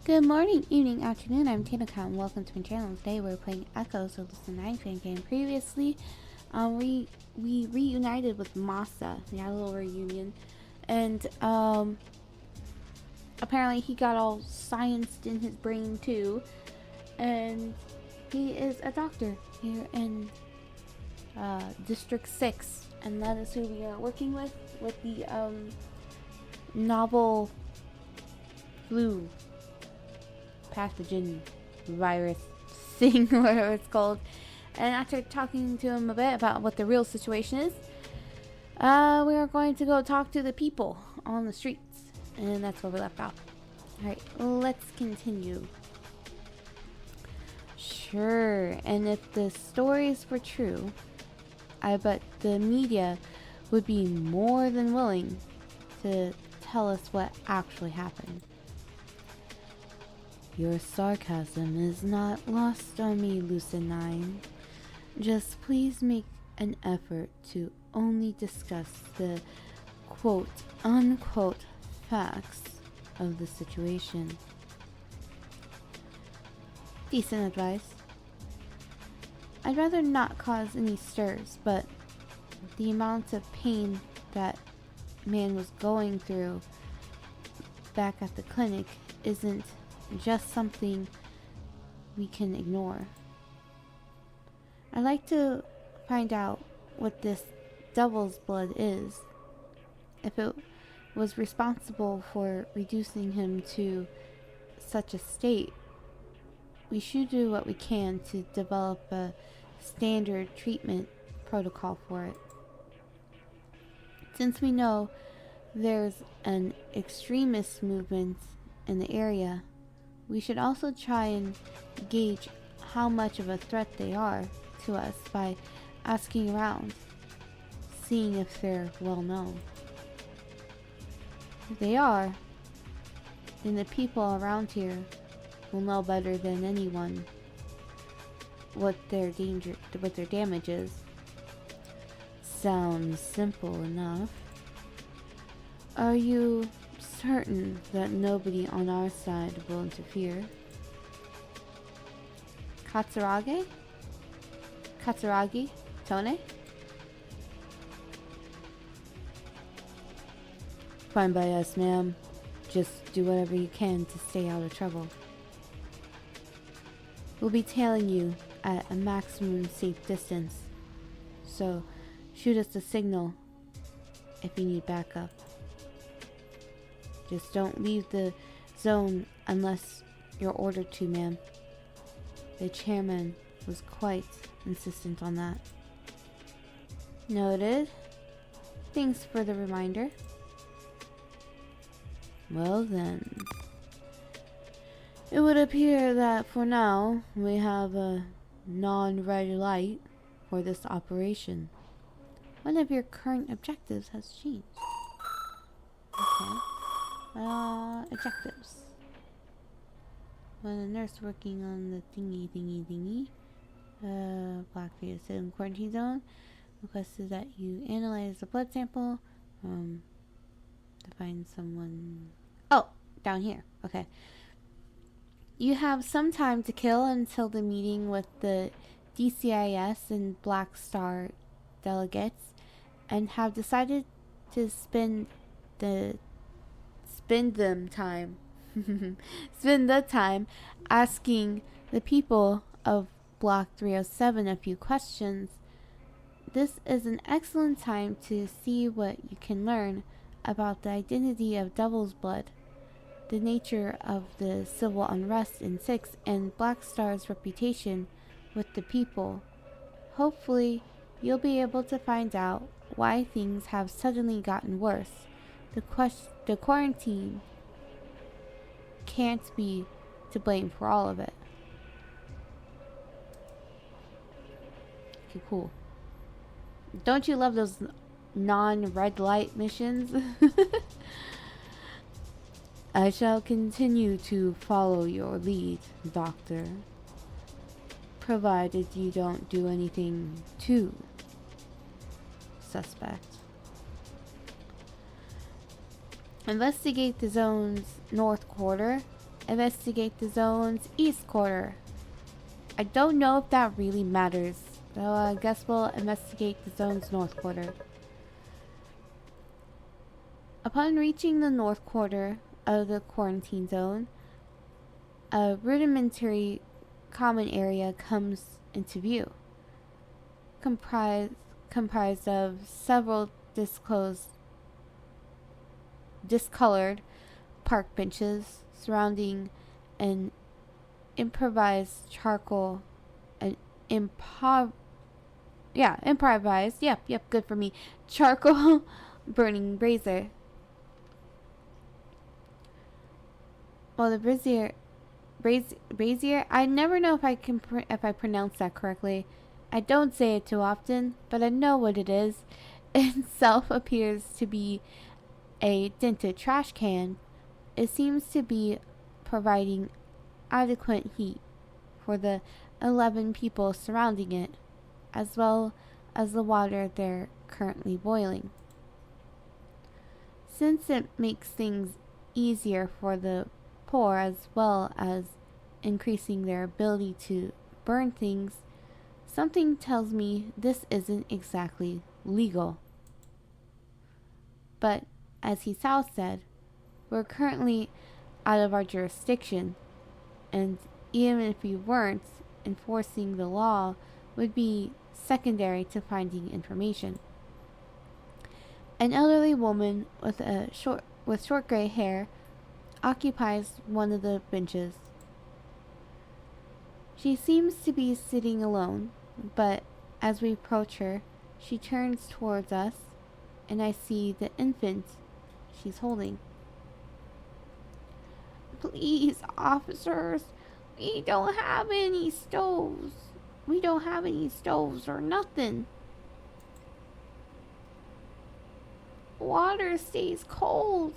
Good morning, evening, afternoon. I'm tatocat and welcome to my channel. Today we're playing Echoes of Lucid9 Fangame. Previously, we reunited with Masa. We had a little reunion, and apparently he got all scienced in his brain too, and he is a doctor here in District 6, and that is who we are working with the novel flu pathogen virus thing, whatever it's called. And after talking to him a bit about what the real situation is, we are going to go talk to the people on the streets, and that's where we left off. Alright, let's continue. Sure, and if the stories were true, I bet the media would be more than willing to tell us what actually happened. Your sarcasm is not lost on me, Lucid9. Just please make an effort to only discuss the quote-unquote facts of the situation. Decent advice. I'd rather not cause any stirs, but the amount of pain that man was going through back at the clinic isn't just something we can ignore. I'd like to find out what this devil's blood is. If it was responsible for reducing him to such a state, we should do what we can to develop a standard treatment protocol for it. Since we know there's an extremist movement in the area, we should also try and gauge how much of a threat they are to us by asking around, seeing if they're well known. If they are, then the people around here will know better than anyone what their damage is. Sounds simple enough. Are you certain that nobody on our side will interfere? Katsuragi? Tone? Fine by us, ma'am. Just do whatever you can to stay out of trouble. We'll be tailing you at a maximum safe distance, so shoot us a signal if you need backup. Just don't leave the zone unless you're ordered to, ma'am. The chairman was quite insistent on that. Noted. Thanks for the reminder. Well then. It would appear that for now, we have a non-red light for this operation. One of your current objectives has changed. Okay. Objectives. When a nurse working on the thingy. Black fetus in quarantine zone requested that you analyze the blood sample, to find someone. Oh, down here. Okay. You have some time to kill until the meeting with the DCIS and Black Star delegates, and have decided to spend the time asking the people of Block 307 a few questions. This is an excellent time to see what you can learn about the identity of Devil's Blood, the nature of the civil unrest in 6, and Black Star's reputation with the people. Hopefully, you'll be able to find out why things have suddenly gotten worse. The quarantine can't be to blame for all of it. Okay, cool. Don't you love those non-red light missions? I shall continue to follow your lead, Doctor, provided you don't do anything too suspect. Investigate the zone's north quarter investigate the zone's east quarter. I don't know if that really matters, so I guess we'll investigate the zone's north quarter. Upon reaching the north quarter of the quarantine zone, a rudimentary common area comes into view, comprised of several discolored park benches surrounding an improvised charcoal and improvised, good for me, charcoal burning brazier. Well, the brazier, I never know if I pronounce that correctly. I don't say it too often, but I know what it is. It itself appears to be a dented trash can. It seems to be providing adequate heat for the 11 people surrounding it, as well as the water they're currently boiling. Since it makes things easier for the poor as well as increasing their ability to burn things, something tells me this isn't exactly legal. But, as Hisao said, we're currently out of our jurisdiction, and even if we weren't, enforcing the law would be secondary to finding information. An elderly woman with short gray hair occupies one of the benches. She seems to be sitting alone, but as we approach her, she turns towards us, and I see the infant she's holding. Please, officers, we don't have any stoves. We don't have any stoves or nothing. Water stays cold,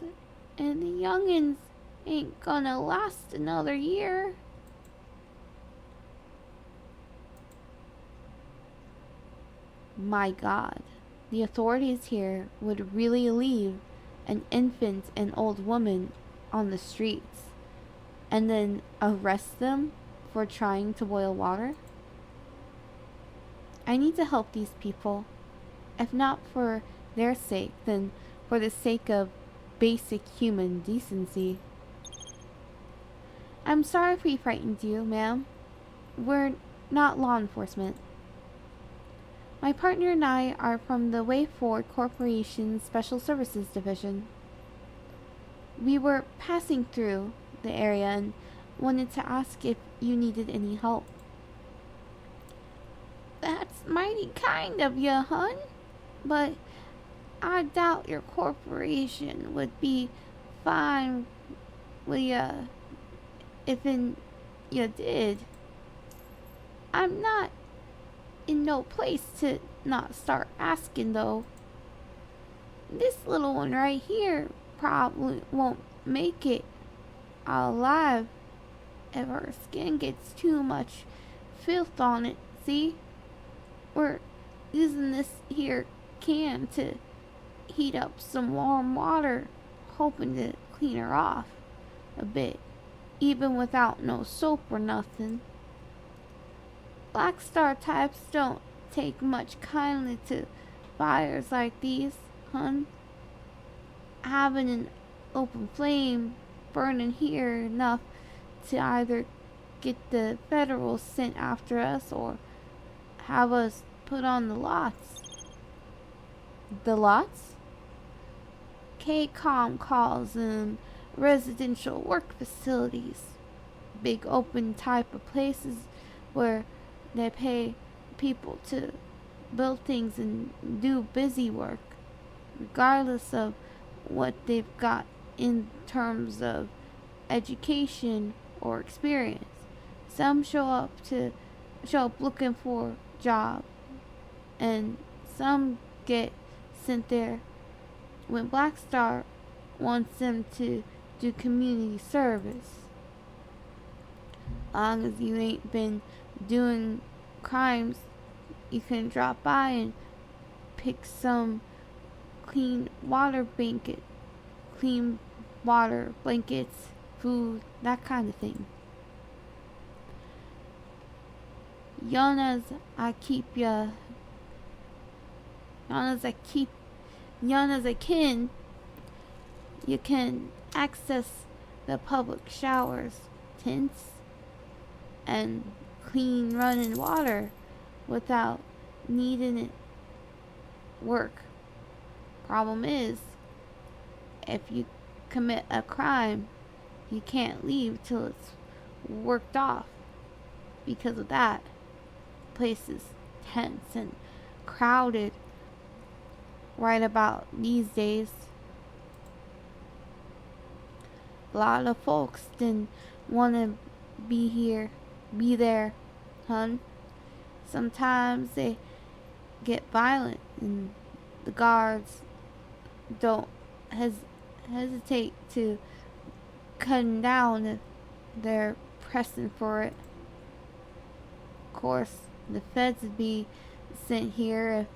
and the youngins ain't gonna last another year. My God, the authorities here would really leave an infant and old woman on the streets and then arrest them for trying to boil water? I need to help these people, if not for their sake, then for the sake of basic human decency. I'm sorry if we frightened you, ma'am. We're not law enforcement. My partner and I are from the Way Forward Corporation's Special Services Division. We were passing through the area and wanted to ask if you needed any help. That's mighty kind of you, hun, but I doubt your corporation would be fine with you if you did. I'm not in no place to not start asking, though. This little one right here probably won't make it alive if her skin gets too much filth on it. See? We're using this here can to heat up some warm water, hoping to clean her off a bit, even without no soap or nothing. Black Star types don't take much kindly to fires like these, hun. Having an open flame burning here enough to either get the federals sent after us or have us put on the lots. The lots? KCOM calls them residential work facilities. Big open type of places where they pay people to build things and do busy work, regardless of what they've got in terms of education or experience. Some show up looking for a job, and some get sent there when Black Star wants them to do community service. Long as you ain't been doing crimes, you can drop by and pick some clean water blankets food, that kind of thing. Young as I keep ya, young as I can, you can access the public showers, tents, and clean running water without needing it work. Problem is, if you commit a crime, you can't leave till it's worked off. Because of that, place is tense and crowded right about these days. A lot of folks didn't want to be there, hun. Sometimes they get violent and the guards don't hesitate to cut them down if they're pressing for it. Of course, the feds would be sent here if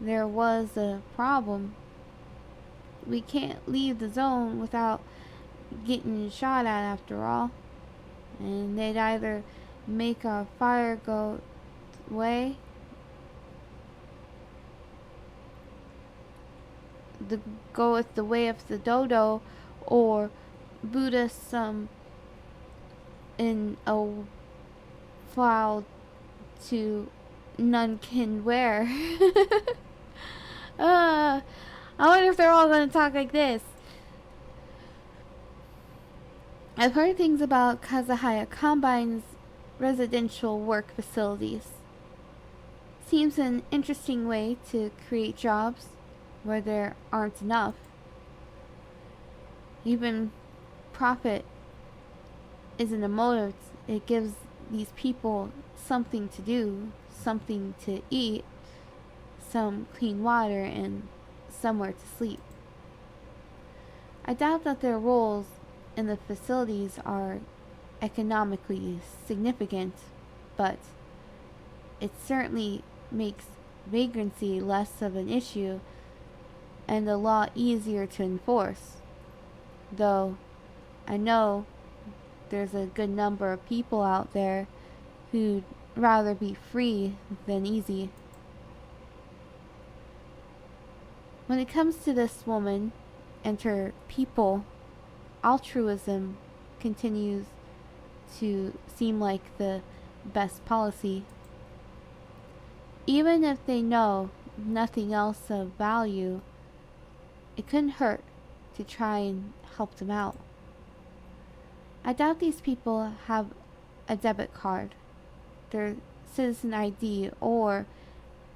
there was a problem. We can't leave the zone without getting shot at after all. And they'd either make our fire go way, go with the way of the dodo, or boot us some in a file to none can wear. I wonder if they're all gonna talk like this. I've heard things about Kazahaya Combine's residential work facilities. Seems an interesting way to create jobs where there aren't enough. Even profit isn't a motive. It gives these people something to do, something to eat, some clean water, and somewhere to sleep. I doubt that their roles in the facilities are economically significant, but it certainly makes vagrancy less of an issue and the law easier to enforce. Though I know there's a good number of people out there who'd rather be free than easy. When it comes to this woman and her people, altruism continues to seem like the best policy. Even if they know nothing else of value, it couldn't hurt to try and help them out. I doubt these people have a debit card, their citizen ID, or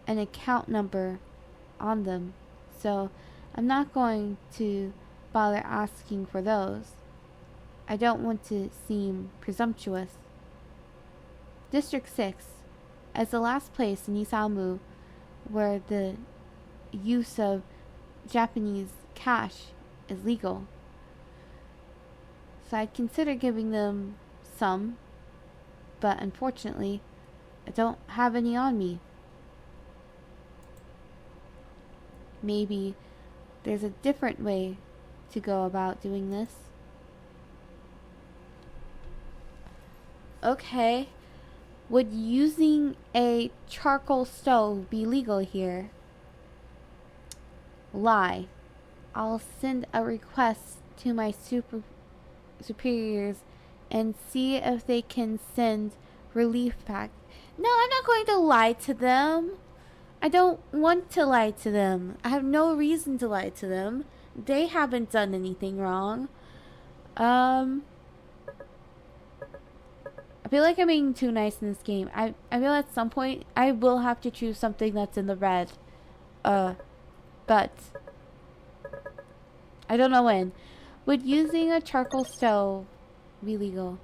an account number on them, so I'm not going to bother asking for those. I don't want to seem presumptuous. District 6, as the last place in Isamu where the use of Japanese cash is legal. So I'd consider giving them some, but unfortunately, I don't have any on me. Maybe there's a different way to go about doing this. Okay, would using a charcoal stove be legal here? Lie. I'll send a request to my superiors and see if they can send relief pack. No, I'm not going to lie to them. I don't want to lie to them. I have no reason to lie to them. They haven't done anything wrong. I feel like I'm being too nice in this game. I feel at some point I will have to choose something that's in the red. But I don't know when. Would using a charcoal stove be legal?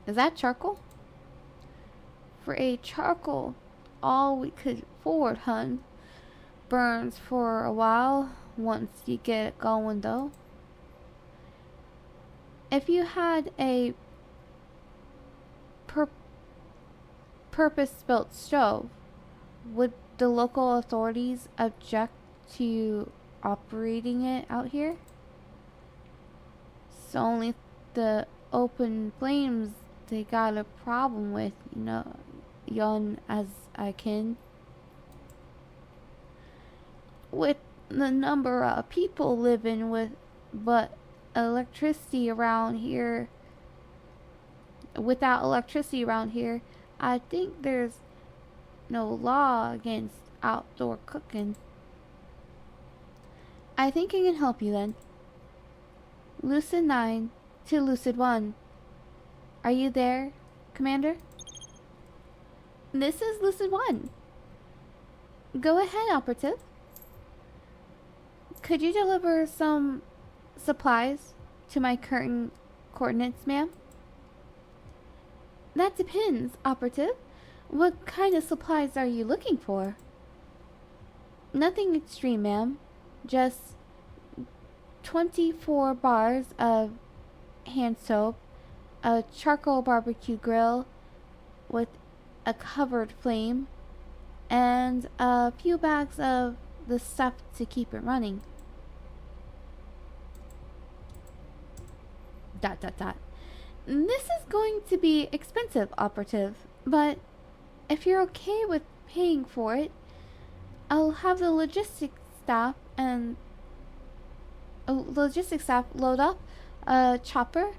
Is that charcoal? For a charcoal, all we could afford, hun. Burns for a while once you get it going, though. If you had a purpose-built stove, would the local authorities object to operating it out here. So only the open flames they got a problem with, young as I can. With the number of people living with but electricity around here, without electricity around here, I think there's no law against outdoor cooking. I think I can help you then. Lucid9 to Lucid1. Are you there, Commander? This is Lucid1. Go ahead, Operative. Could you deliver some supplies to my current coordinates, ma'am? That depends, Operative. What kind of supplies are you looking for? Nothing extreme, ma'am. Just 24 bars of hand soap, a charcoal barbecue grill with a covered flame, and a few bags of the stuff to keep it running. ... This is going to be expensive, Operative, but if you're okay with paying for it, I'll have the logistics staff load up a chopper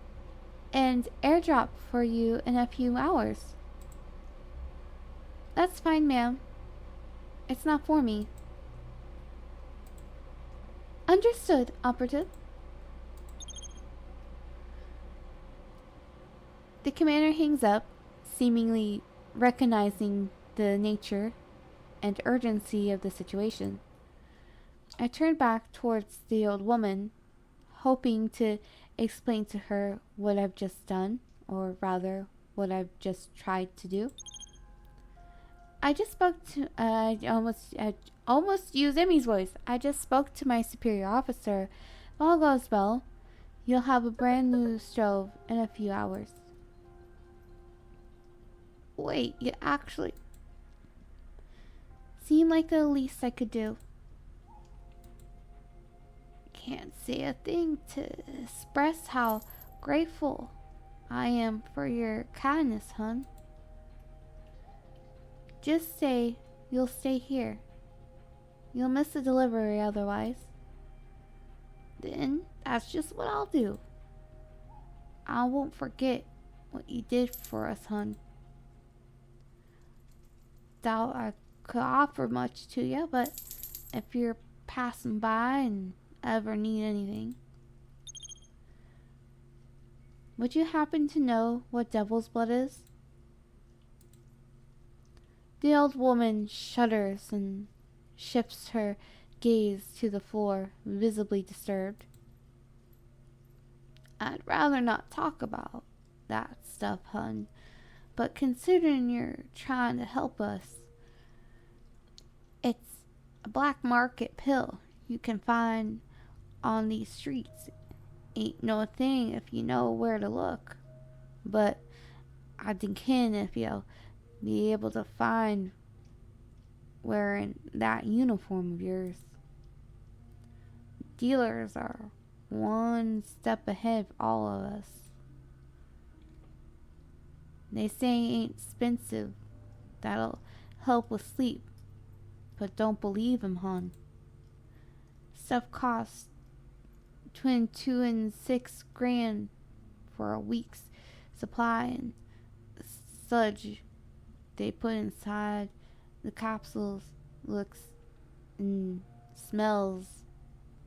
and airdrop for you in a few hours. That's fine, ma'am. It's not for me. Understood, Operative. The commander hangs up, seemingly recognizing the nature and urgency of the situation. I turn back towards the old woman, hoping to explain to her what I've just done, or rather, what I've just tried to do. I almost used Emmy's voice. I just spoke to my superior officer. If all goes well, you'll have a brand new stove in a few hours. Wait, you actually... Seemed like the least I could do. Can't say a thing to express how grateful I am for your kindness, hun. Just say you'll stay here. You'll miss the delivery otherwise. Then that's just what I'll do. I won't forget what you did for us, hun. Doubt I could offer much to you, but if you're passing by and ever need anything. Would you happen to know what devil's blood is? The old woman shudders and shifts her gaze to the floor, visibly disturbed. I'd rather not talk about that stuff, hun, but considering you're trying to help us, it's a black market pill you can find on these streets. Ain't no thing if you know where to look, but I can if you'll be able to find wearing that uniform of yours. Dealers are one step ahead of all of us. They say it ain't expensive, that'll help with sleep, but don't believe 'em, hon. Stuff costs between 2 and 6 grand for a week's supply, and sludge they put inside the capsules looks and smells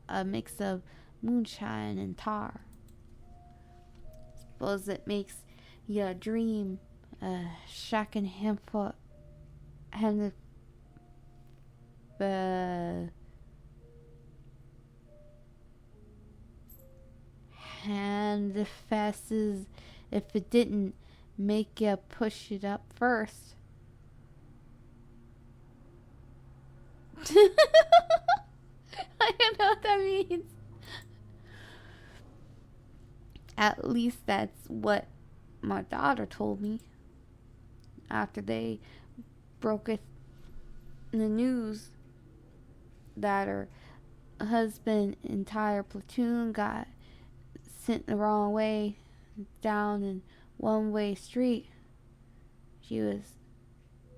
a mix of moonshine and tar. Suppose it makes you dream shack and handful hand fasses if it didn't make you push it up first. I don't know what that means. At least that's what my daughter told me after they broke it in the news that her husband entire platoon got sent the wrong way down in one-way street. She was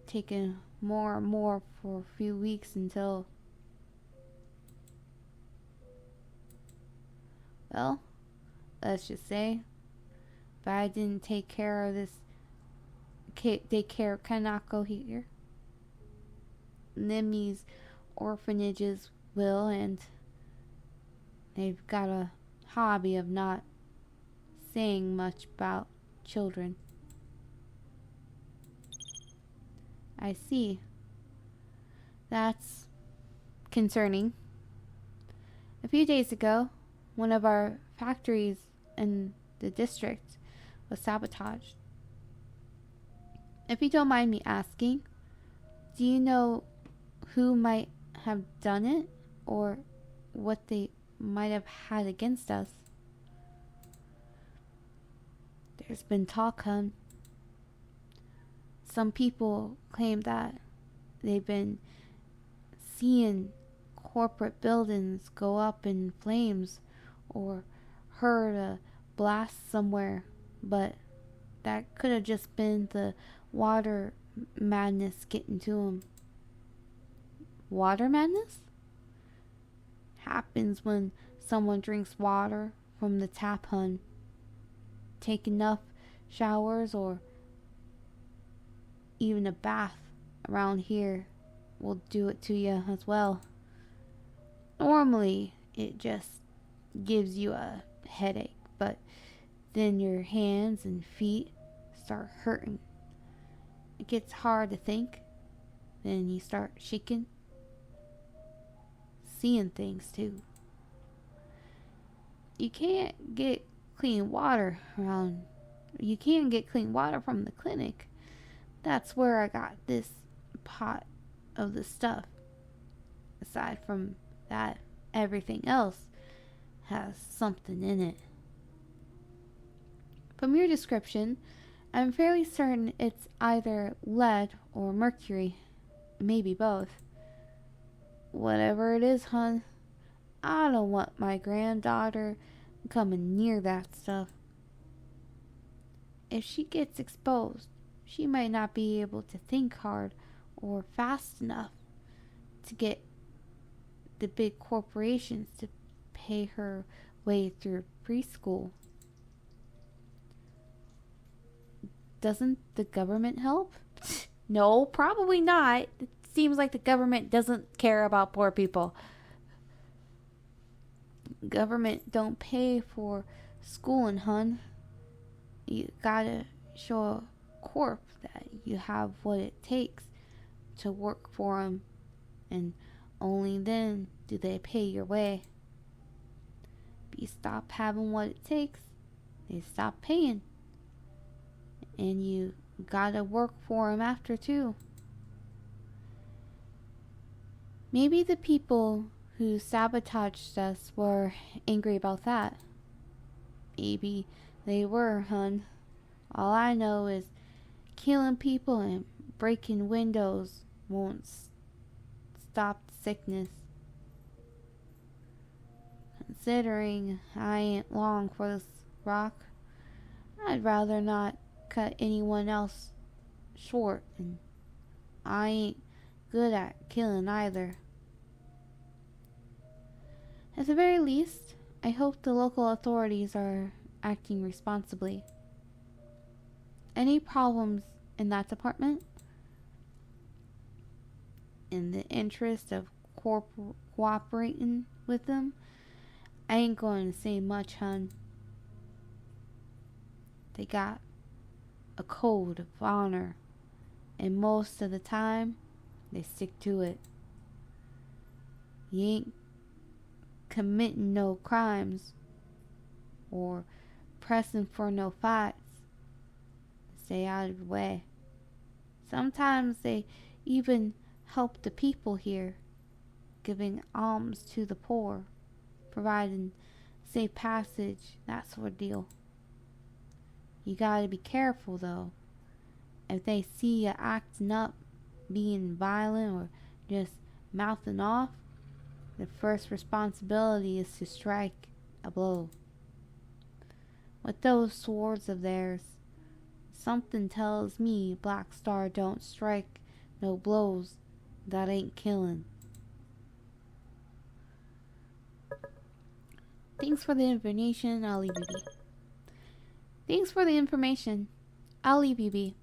taken more and more for a few weeks until, well, let's just say, if I didn't take care of this daycare Kanako here, then these orphanages will, and they've got a hobby of not saying much about children. I see. That's concerning. A few days ago, one of our factories in the district was sabotaged. If you don't mind me asking, do you know who might have done it, or what they might have had against us? There's been talk, hun. Some people claim that they've been seeing corporate buildings go up in flames, or heard a blast somewhere, but that could have just been the water madness getting to them. Water madness? Happens when someone drinks water from the tap, hun. Take enough showers or even a bath around here will do it to you as well. Normally, it just gives you a headache, but then your hands and feet start hurting. It gets hard to think. Then you start shaking. Seeing things too. You can't get clean water around. You can get clean water from the clinic. That's where I got this pot of the stuff. Aside from that, everything else has something in it. From your description, I'm fairly certain it's either lead or mercury. Maybe both. Whatever it is, hun, I don't want my granddaughter coming near that stuff. If she gets exposed, she might not be able to think hard or fast enough to get the big corporations to pay her way through preschool. Doesn't the government help? No, probably not. It seems like the government doesn't care about poor people. Government don't pay for schooling, hun. You gotta show a corp that you have what it takes to work for them, and only then do they pay your way. If you stop having what it takes, they stop paying, and you gotta work for them after too. Maybe the people who sabotaged us were angry about that. Maybe they were, hun. All I know is killing people and breaking windows won't stop the sickness. Considering I ain't long for this rock, I'd rather not cut anyone else short, and I ain't good at killing either. At the very least, I hope the local authorities are acting responsibly. Any problems in that department? In the interest of cooperating with them, I ain't going to say much, hun. They got a code of honor, and most of the time, they stick to it. You ain't committing no crimes or pressing for no fights. Stay out of the way. Sometimes they even help the people here, giving alms to the poor, providing safe passage, that sort of deal. You gotta be careful though. If they see you acting up, being violent, or just mouthing off, The first responsibility is to strike a blow. With those swords of theirs, something tells me Black Star don't strike no blows that ain't killing. Thanks for the information, I'll leave you be. Thanks for the information. I'll leave you be.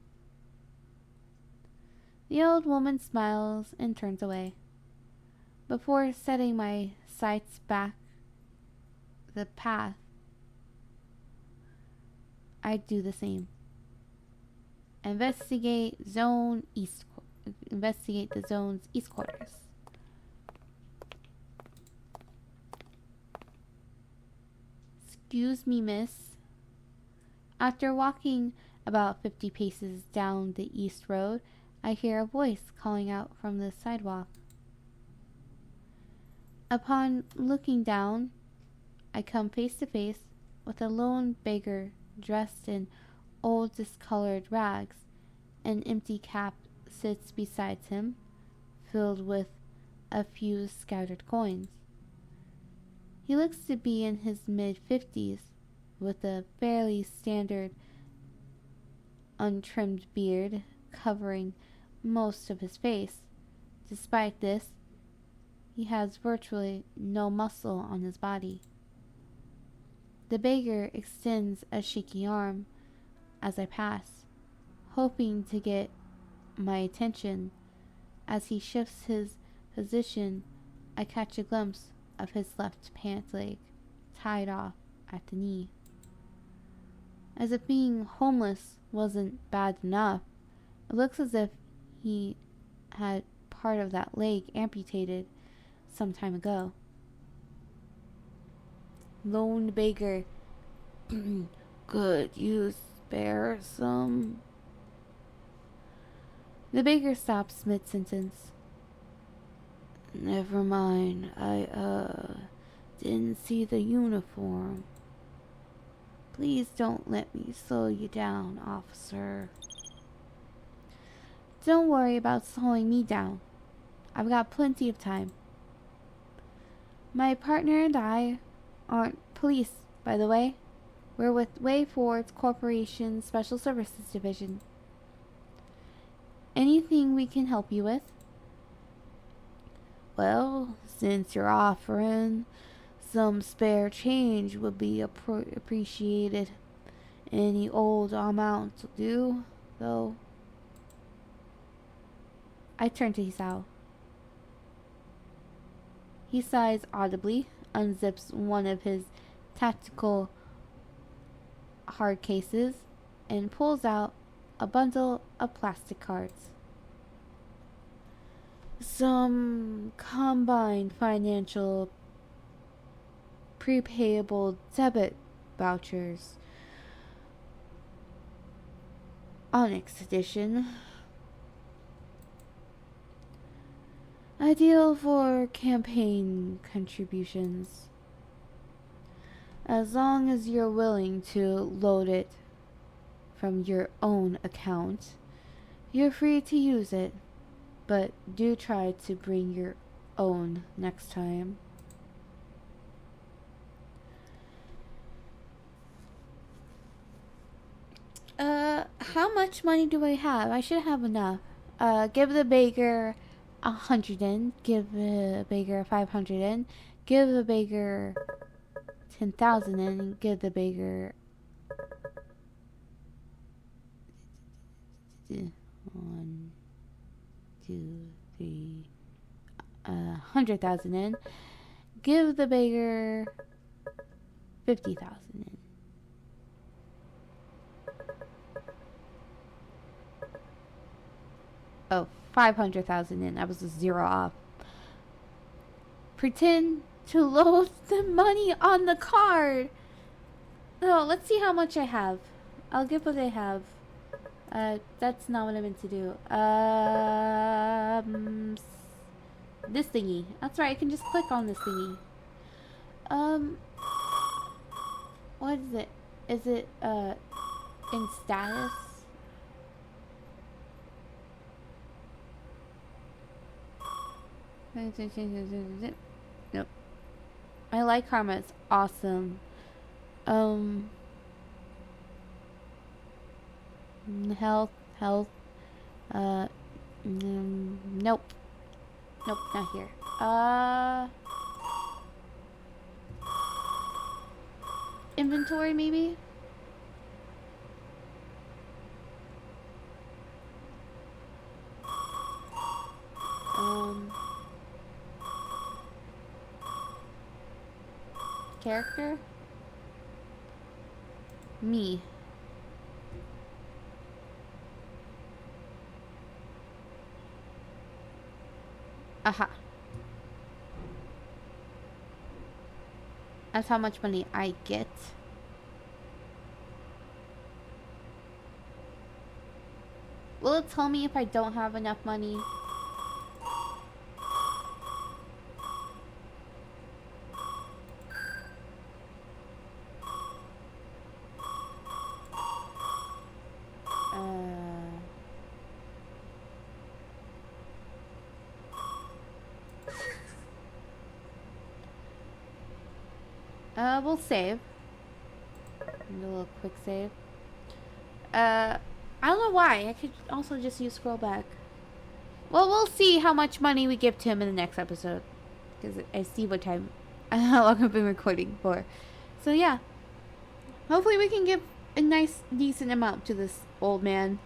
The old woman smiles and turns away. Before setting my sights back the path, I do the same. Investigate the zone's east quarters. Excuse me, miss. After walking about 50 paces down the east road, I hear a voice calling out from the sidewalk. Upon looking down, I come face to face with a lone beggar dressed in old discolored rags. An empty cap sits beside him, filled with a few scattered coins. He looks to be in his mid-50s, with a fairly standard untrimmed beard covering most of his face. Despite this, he has virtually no muscle on his body. The beggar extends a shaky arm as I pass, hoping to get my attention. As he shifts his position, I catch a glimpse of his left pant leg, tied off at the knee. As if being homeless wasn't bad enough, it looks as if he had part of that leg amputated some time ago. Lone beggar. Could you spare some? The beggar stops mid-sentence. Never mind, I didn't see the uniform. Please don't let me slow you down, officer. Don't worry about slowing me down. I've got plenty of time. My partner and I aren't police, by the way. We're with Wayford's Corporation Special Services Division. Anything we can help you with? Well, since you're offering, some spare change would be appreciated. Any old amounts will do, though. I turn to Hisao. He sighs audibly, unzips one of his tactical hard cases, and pulls out a bundle of plastic cards. Some combined financial prepayable debit vouchers. Onyx edition. Ideal for campaign contributions. As long as you're willing to load it from your own account, you're free to use it, but do try to bring your own next time. How much money do I have? I should have enough. Give the beggar 100 in, give the beggar 500 in, give the beggar 10,000 in, and give the beggar 1, 2, 3, 100,000 in, give the beggar 50,000 in. Oh, 500,000 in. I was a 0 off. Pretend to load the money on the card. No, let's see how much I have. I'll give what I have. That's not what I meant to do. This thingy. That's right, I can just click on this thingy. What is it? Is it, in status? I like karma. It's awesome. Um, health, health. Uh, nope. Nope, not here. Inventory maybe? Um, character? Me. Aha. That's how much money I get. Will it tell me if I don't have enough money? We'll save. Do a little quick save. I don't know why. I could also just use scroll back. Well, we'll see how much money we give to him in the next episode. Because I see what time, how long I've been recording for. So yeah. Hopefully we can give a nice, decent amount to this old man.